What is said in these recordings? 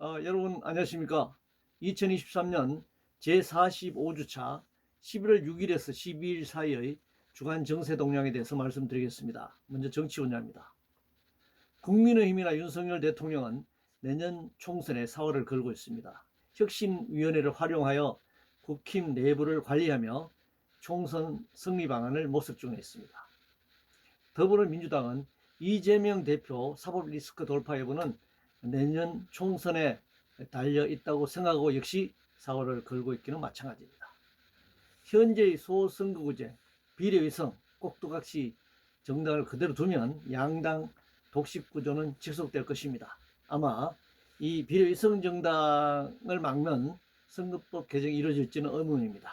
여러분 안녕하십니까? 2023년 제45주차 11월 6일에서 12일 사이의 주간 정세 동향에 대해서 말씀드리겠습니다. 먼저 정치 분야입니다. 국민의힘이나 윤석열 대통령은 내년 총선에 사활을 걸고 있습니다. 혁신위원회를 활용하여 국힘 내부를 관리하며 총선 승리 방안을 모색 중에 있습니다. 더불어민주당은 이재명 대표 사법 리스크 돌파 여부는 내년 총선에 달려 있다고 생각하고 역시 사활을 걸고 있기는 마찬가지입니다. 현재의 소선거구제, 비례위성, 꼭두각시 정당을 그대로 두면 양당 독식구조는 지속될 것입니다. 아마 이 비례위성 정당을 막는 선거법 개정이 이루어질지는 의문입니다.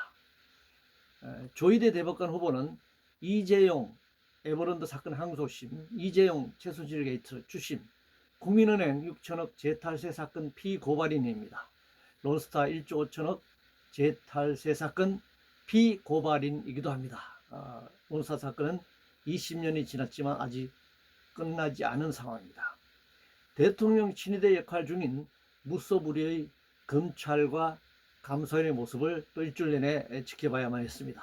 조희대 대법관 후보는 이재용 에버랜드 사건 항소심, 이재용 최순실 게이트 주심, 국민은행 6천억 재탈세 사건 피고발인입니다. 론스타 1조 5천억 재탈세 사건 피고발인이기도 합니다. 론스타 사건은 20년이 지났지만 아직 끝나지 않은 상황입니다. 대통령 친위대 역할 중인 무소불위의 검찰과 감사원의 모습을 또 일주일 내내 지켜봐야만 했습니다.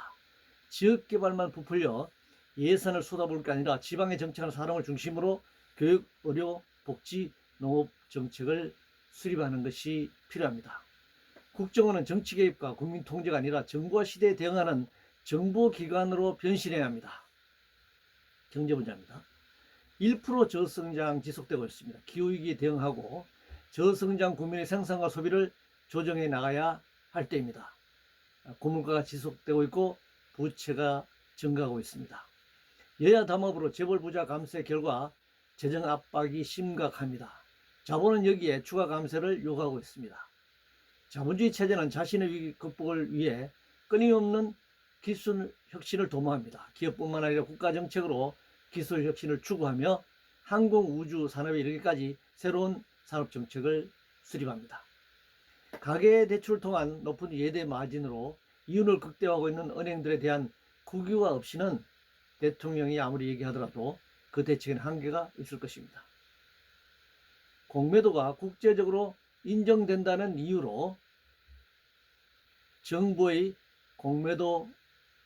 지역개발만 부풀려 예산을 쏟아부을 게 아니라 지방에 정착하는 사람을 중심으로 교육, 의료, 복지, 농업 정책을 수립하는 것이 필요합니다. 국정원은 정치 개입과 국민 통제가 아니라 정부와 시대에 대응하는 정보기관으로 변신해야 합니다. 경제 분야입니다. 1% 저성장 지속되고 있습니다. 기후위기에 대응하고 저성장 국민의 생산과 소비를 조정해 나가야 할 때입니다. 고물가가 지속되고 있고 부채가 증가하고 있습니다. 여야 담합으로 재벌 부자 감세 결과 재정 압박이 심각합니다. 자본은 여기에 추가 감세를 요구하고 있습니다. 자본주의 체제는 자신의 위기 극복을 위해 끊임없는 기술 혁신을 도모합니다. 기업뿐만 아니라 국가 정책으로 기술 혁신을 추구하며 항공 우주 산업에 이르기까지 새로운 산업 정책을 수립합니다. 가계 대출을 통한 높은 예대 마진으로 이윤을 극대화하고 있는 은행들에 대한 국유화 없이는 대통령이 아무리 얘기하더라도 그 대책에는 한계가 있을 것입니다. 공매도가 국제적으로 인정된다는 이유로 정부의 공매도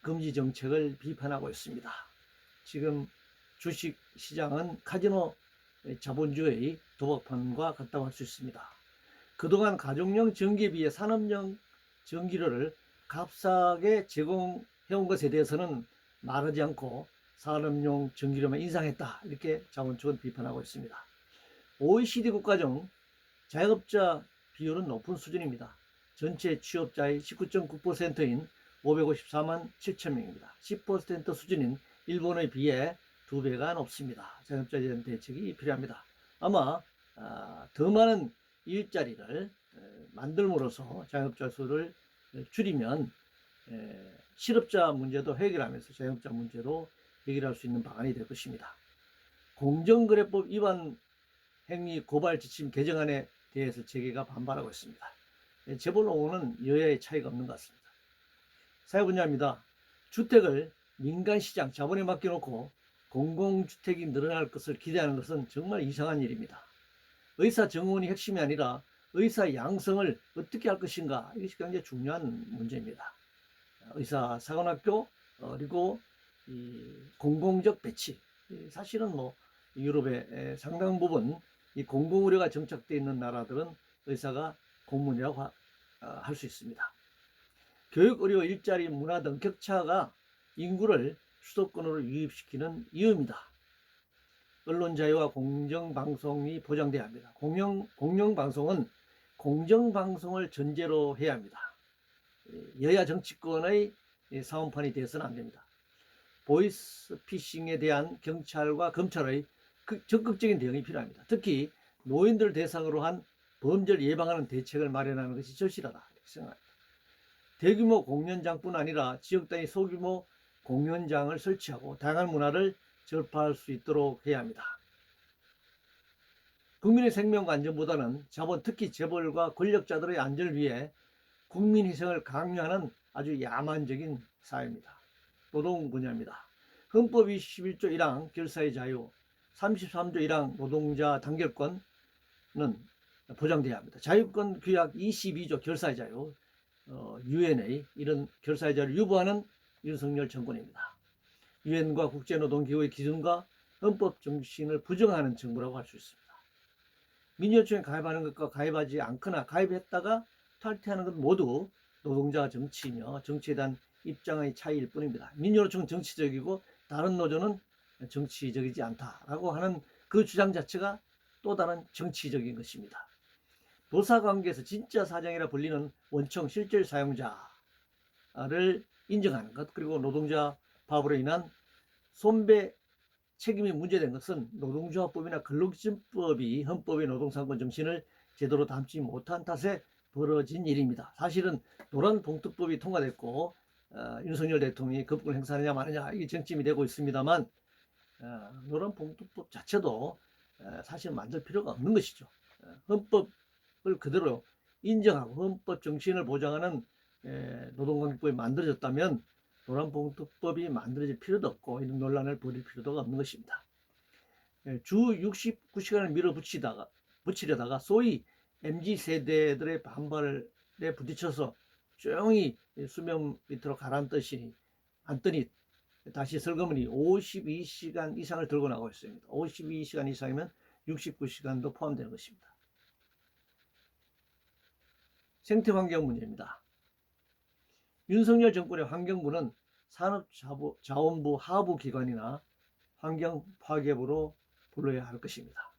금지 정책을 비판하고 있습니다. 지금 주식시장은 카지노 자본주의 도박판과 같다고 할 수 있습니다. 그동안 가정용 전기에 비해 산업용 전기료를 값싸게 제공해온 것에 대해서는 말하지 않고 산업용 전기료만 인상했다, 이렇게 자본측은 비판하고 있습니다. OECD 국가 중 자영업자 비율은 높은 수준입니다. 전체 취업자의 19.9%인 554만 7천 명입니다. 10% 수준인 일본에 비해 2배가 높습니다. 자영업자에 대한 대책이 필요합니다. 아마 더 많은 일자리를 만들므로써 자영업자 수를 줄이면 실업자 문제도 해결하면서 자영업자 문제도 해결할 수 있는 방안이 될 것입니다. 공정거래법 위반 행위 고발 지침 개정안에 대해서 재계가 반발하고 있습니다. 재벌 옹호는 여야의 차이가 없는 것 같습니다. 사회 분야입니다. 주택을 민간시장 자본에 맡겨놓고 공공주택이 늘어날 것을 기대하는 것은 정말 이상한 일입니다. 의사 정원이 핵심이 아니라 의사 양성을 어떻게 할 것인가, 이것이 굉장히 중요한 문제입니다. 의사 사관학교, 그리고 이 공공적 배치, 사실은 유럽의 상당 부분 이 공공의료가 정착되어 있는 나라들은 의사가 공무원이라고 할 수 있습니다. 교육, 의료, 일자리, 문화 등 격차가 인구를 수도권으로 유입시키는 이유입니다. 언론 자유와 공정방송이 보장돼야 합니다. 공영방송은 공정방송을 전제로 해야 합니다. 여야 정치권의 사원판이 되어서는 안 됩니다. 보이스피싱에 대한 경찰과 검찰의 적극적인 대응이 필요합니다. 특히 노인들 대상으로 한 범죄를 예방하는 대책을 마련하는 것이 절실하다, 이렇게 생각합니다. 대규모 공연장뿐 아니라 지역 단위 소규모 공연장을 설치하고 다양한 문화를 접할 수 있도록 해야 합니다. 국민의 생명과 안전보다는 자본, 특히 재벌과 권력자들의 안전을 위해 국민 희생을 강요하는 아주 야만적인 사회입니다. 노동 분야입니다. 헌법 21조 1항 결사의 자유, 33조 1항 노동자 단결권은 보장돼야 합니다. 자유권 규약 22조 결사의 자유, UNA 이런 결사의 자유를 유보하는 윤석열 정권입니다. 유엔과 국제노동기구의 기준과 헌법 정신을 부정하는 정부라고 할 수 있습니다. 민주노총에 가입하는 것과 가입하지 않거나 가입했다가 탈퇴하는 것 모두 노동자 정치이며 정치에 대한 입장의 차이일 뿐입니다. 민주노총은 정치적이고 다른 노조는 정치적이지 않다라고 하는 그 주장 자체가 또 다른 정치적인 것입니다. 노사관계에서 진짜 사장이라 불리는 원청 실질 사용자를 인정하는 것, 그리고 노동자 파업으로 인한 손배 책임이 문제된 것은 노동조합법이나 근로기준법이 헌법의 노동상권 정신을 제대로 담지 못한 탓에 벌어진 일입니다. 사실은 노란봉투법이 통과됐고 윤석열 대통령이 거부권 행사하느냐 마느냐 이게 쟁점이 되고 있습니다만 노란봉투법 자체도 사실 만들 필요가 없는 것이죠. 헌법을 그대로 인정하고 헌법 정신을 보장하는 노동관계법이 만들어졌다면 노란봉투법이 만들어질 필요도 없고 이런 논란을 벌일 필요도 없는 것입니다. 주 69시간을 밀어붙이려다가 소위 MZ세대들의 반발에 부딪혀서 조용히 수면 밑으로 가라앉더니 다시 슬그머니 52시간 이상을 들고 나가고 있습니다. 52시간 이상이면 69시간도 포함되는 것입니다. 생태환경 문제입니다. 윤석열 정권의 환경부는 산업자원부 하부기관이나 환경파괴부로 불러야 할 것입니다.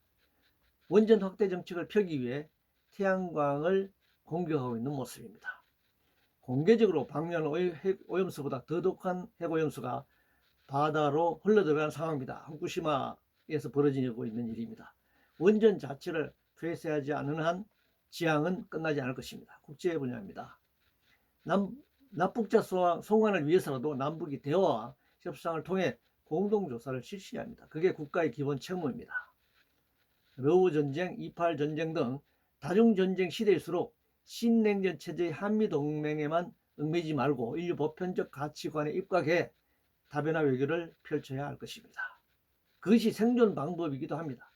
원전 확대 정책을 펴기 위해 태양광을 공격하고 있는 모습입니다. 공개적으로 방류하는 오염수보다 더 독한 핵오염수가 바다로 흘러들어가는 상황입니다. 후쿠시마에서 벌어지고 있는 일입니다. 원전 자체를 폐쇄하지 않는 한 지향은 끝나지 않을 것입니다. 국제 분야입니다. 납북자 송환을 위해서라도 남북이 대화와 협상을 통해 공동조사를 실시해야 합니다. 그게 국가의 기본 책무입니다. 러우 전쟁, 28 전쟁 등 다중전쟁 시대일수록 신냉전 체제의 한미동맹에만 얽매이지 말고 인류 보편적 가치관에 입각해 다변화 외교를 펼쳐야 할 것입니다. 그것이 생존 방법이기도 합니다.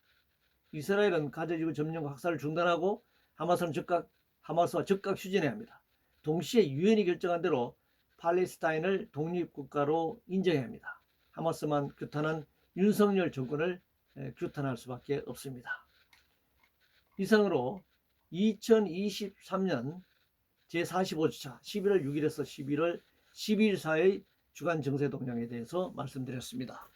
이스라엘은 가자지구 점령과 학살을 중단하고 하마스와 즉각 휴전해야 합니다. 동시에 유엔이 결정한 대로 팔레스타인을 독립국가로 인정해야 합니다. 하마스만 규탄한 윤석열 정권을 규탄할 수밖에 없습니다. 이상으로 2023년 제45주차 11월 6일에서 11월 12일 사이의 주간 정세 동향에 대해서 말씀드렸습니다.